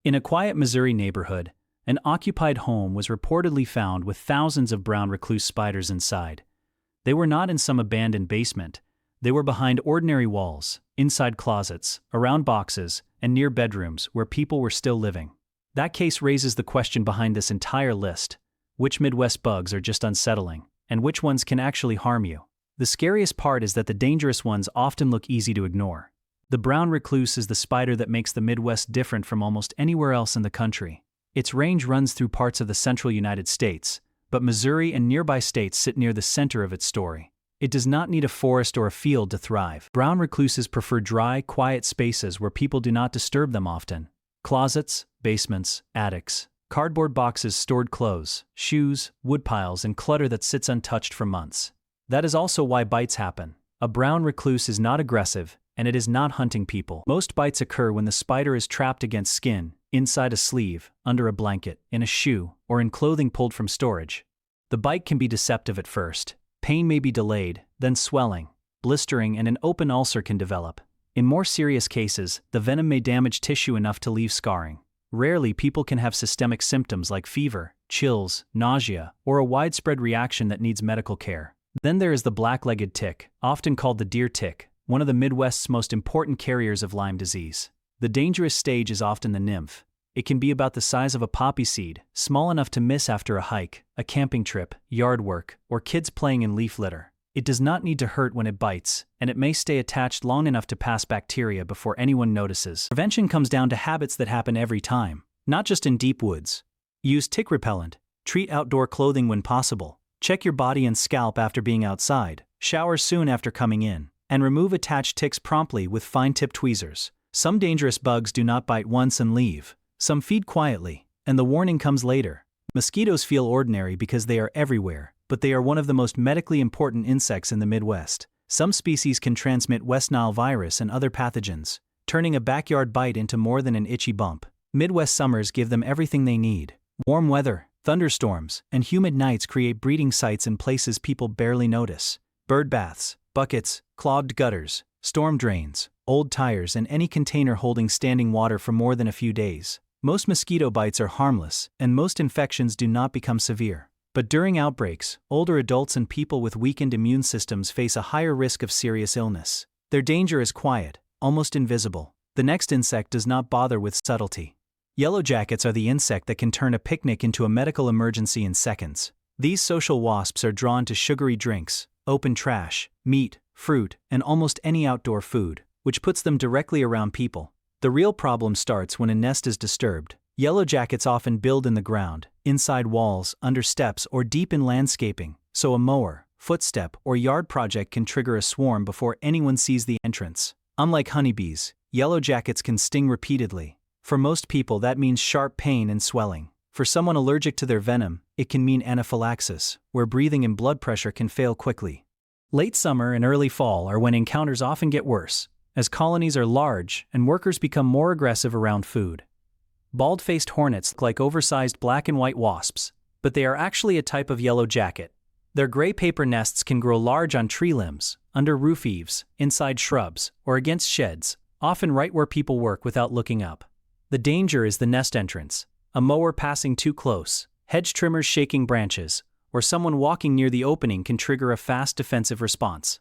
In a quiet Missouri neighborhood, an occupied home was reportedly found with thousands of brown recluse spiders inside. They were not in some abandoned basement. They were behind ordinary walls, inside closets, around boxes, and near bedrooms where people were still living. That case raises the question behind this entire list: which Midwest bugs are just unsettling, and which ones can actually harm you? The scariest part is that the dangerous ones often look easy to ignore. The brown recluse is the spider that makes the Midwest different from almost anywhere else in the country. Its range runs through parts of the central United States, but Missouri and nearby states sit near the center of its story. It does not need a forest or a field to thrive. Brown recluses prefer dry, quiet spaces where people do not disturb them often. Closets, basements, attics, cardboard boxes, stored clothes, shoes, woodpiles, and clutter that sits untouched for months. That is also why bites happen. A brown recluse is not aggressive, and it is not hunting people. Most bites occur when the spider is trapped against skin, inside a sleeve, under a blanket, in a shoe, or in clothing pulled from storage. The bite can be deceptive at first. Pain may be delayed, then swelling, blistering, and an open ulcer can develop. In more serious cases, the venom may damage tissue enough to leave scarring. Rarely, people can have systemic symptoms like fever, chills, nausea, or a widespread reaction that needs medical care. Then there is the black-legged tick, often called the deer tick, one of the Midwest's most important carriers of Lyme disease. The dangerous stage is often the nymph. It can be about the size of a poppy seed, small enough to miss after a hike, a camping trip, yard work, or kids playing in leaf litter. It does not need to hurt when it bites, and it may stay attached long enough to pass bacteria before anyone notices. Prevention comes down to habits that happen every time, not just in deep woods. Use tick repellent, treat outdoor clothing when possible, check your body and scalp after being outside, shower soon after coming in, and remove attached ticks promptly with fine-tipped tweezers. Some dangerous bugs do not bite once and leave. Some feed quietly, and the warning comes later. Mosquitoes feel ordinary because they are everywhere, but they are one of the most medically important insects in the Midwest. Some species can transmit West Nile virus and other pathogens, turning a backyard bite into more than an itchy bump. Midwest summers give them everything they need. Warm weather, thunderstorms, and humid nights create breeding sites in places people barely notice. Bird baths, buckets, clogged gutters, storm drains, old tires, and any container holding standing water for more than a few days. Most mosquito bites are harmless, and most infections do not become severe. But during outbreaks, older adults and people with weakened immune systems face a higher risk of serious illness. Their danger is quiet, almost invisible. The next insect does not bother with subtlety. Yellow jackets are the insect that can turn a picnic into a medical emergency in seconds. These social wasps are drawn to sugary drinks, open trash, meat, fruit, and almost any outdoor food, which puts them directly around people. The real problem starts when a nest is disturbed. Yellow jackets often build in the ground, inside walls, under steps, or deep in landscaping, so a mower, footstep, or yard project can trigger a swarm before anyone sees the entrance. Unlike honeybees, yellow jackets can sting repeatedly. For most people, that means sharp pain and swelling. For someone allergic to their venom, it can mean anaphylaxis, where breathing and blood pressure can fail quickly. Late summer and early fall are when encounters often get worse, as colonies are large and workers become more aggressive around food. Bald-faced hornets look like oversized black and white wasps, but they are actually a type of yellow jacket. Their gray paper nests can grow large on tree limbs, under roof eaves, inside shrubs, or against sheds, often right where people work without looking up. The danger is the nest entrance. A mower passing too close, hedge trimmers shaking branches, or someone walking near the opening can trigger a fast defensive response.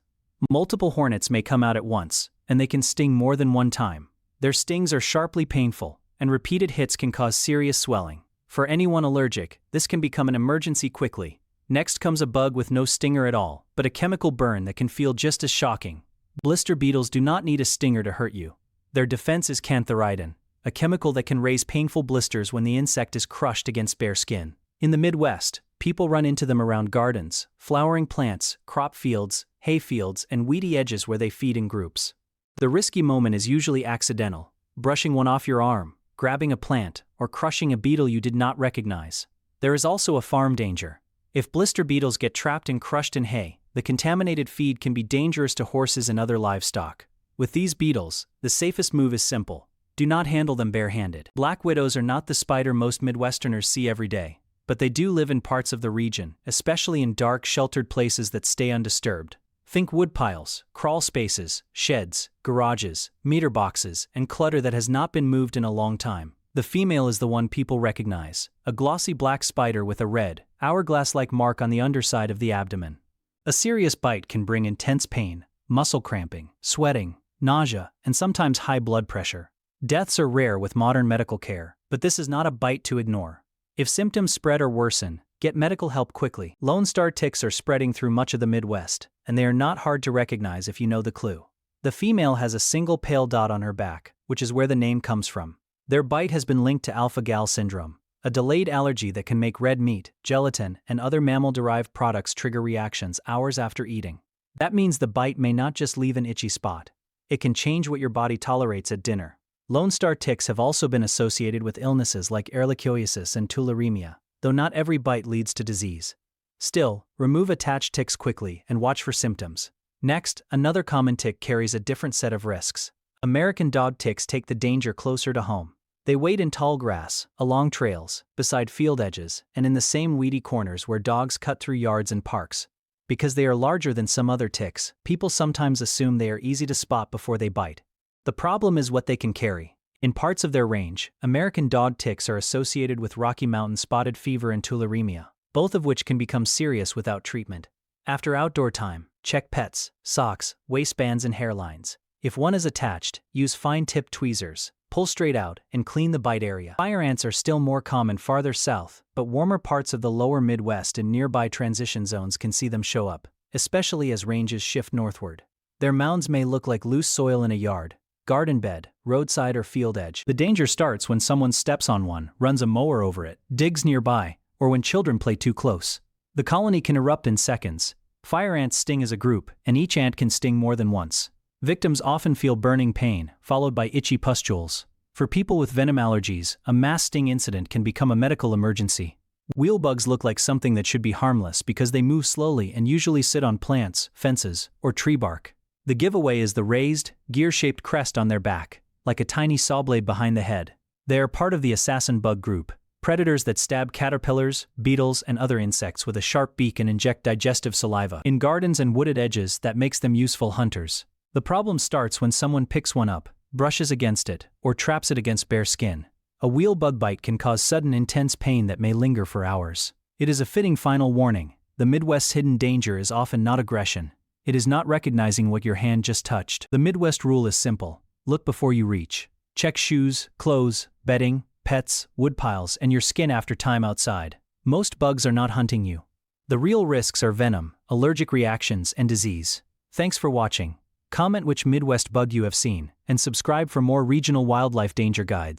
Multiple hornets may come out at once, and they can sting more than one time. Their stings are sharply painful, and repeated hits can cause serious swelling. For anyone allergic, this can become an emergency quickly. Next comes a bug with no stinger at all, but a chemical burn that can feel just as shocking. Blister beetles do not need a stinger to hurt you. Their defense is cantharidin, a chemical that can raise painful blisters when the insect is crushed against bare skin. In the Midwest, people run into them around gardens, flowering plants, crop fields, hay fields, and weedy edges where they feed in groups. The risky moment is usually accidental: brushing one off your arm, grabbing a plant, or crushing a beetle you did not recognize. There is also a farm danger. If blister beetles get trapped and crushed in hay, the contaminated feed can be dangerous to horses and other livestock. With these beetles, the safest move is simple: do not handle them barehanded. Black widows are not the spider most Midwesterners see every day, but they do live in parts of the region, especially in dark, sheltered places that stay undisturbed. Think woodpiles, crawl spaces, sheds, garages, meter boxes, and clutter that has not been moved in a long time. The female is the one people recognize, a glossy black spider with a red, hourglass-like mark on the underside of the abdomen. A serious bite can bring intense pain, muscle cramping, sweating, nausea, and sometimes high blood pressure. Deaths are rare with modern medical care, but this is not a bite to ignore. If symptoms spread or worsen, get medical help quickly. Lone Star ticks are spreading through much of the Midwest, and they are not hard to recognize if you know the clue. The female has a single pale dot on her back, which is where the name comes from. Their bite has been linked to alpha-gal syndrome, a delayed allergy that can make red meat, gelatin, and other mammal-derived products trigger reactions hours after eating. That means the bite may not just leave an itchy spot. It can change what your body tolerates at dinner. Lone Star ticks have also been associated with illnesses like ehrlichiosis and tularemia, though not every bite leads to disease. Still, remove attached ticks quickly and watch for symptoms. Next, another common tick carries a different set of risks. American dog ticks take the danger closer to home. They wait in tall grass, along trails, beside field edges, and in the same weedy corners where dogs cut through yards and parks. Because they are larger than some other ticks, people sometimes assume they are easy to spot before they bite. The problem is what they can carry. In parts of their range, American dog ticks are associated with Rocky Mountain spotted fever and tularemia, both of which can become serious without treatment. After outdoor time, check pets, socks, waistbands, and hairlines. If one is attached, use fine-tipped tweezers, pull straight out, and clean the bite area. Fire ants are still more common farther south, but warmer parts of the lower Midwest and nearby transition zones can see them show up, especially as ranges shift northward. Their mounds may look like loose soil in a yard, garden bed, roadside, or field edge. The danger starts when someone steps on one, runs a mower over it, digs nearby, or when children play too close. The colony can erupt in seconds. Fire ants sting as a group, and each ant can sting more than once. Victims often feel burning pain, followed by itchy pustules. For people with venom allergies, a mass sting incident can become a medical emergency. Wheel bugs look like something that should be harmless because they move slowly and usually sit on plants, fences, or tree bark. The giveaway is the raised, gear-shaped crest on their back, like a tiny saw blade behind the head. They are part of the assassin bug group, predators that stab caterpillars, beetles, and other insects with a sharp beak and inject digestive saliva. In gardens and wooded edges, that makes them useful hunters. The problem starts when someone picks one up, brushes against it, or traps it against bare skin. A wheel bug bite can cause sudden intense pain that may linger for hours. It is a fitting final warning. The Midwest's hidden danger is often not aggression. It is not recognizing what your hand just touched. The Midwest rule is simple. Look before you reach. Check shoes, clothes, bedding, pets, woodpiles, and your skin after time outside. Most bugs are not hunting you. The real risks are venom, allergic reactions, and disease. Thanks for watching. Comment which Midwest bug you have seen, and subscribe for more regional wildlife danger guides.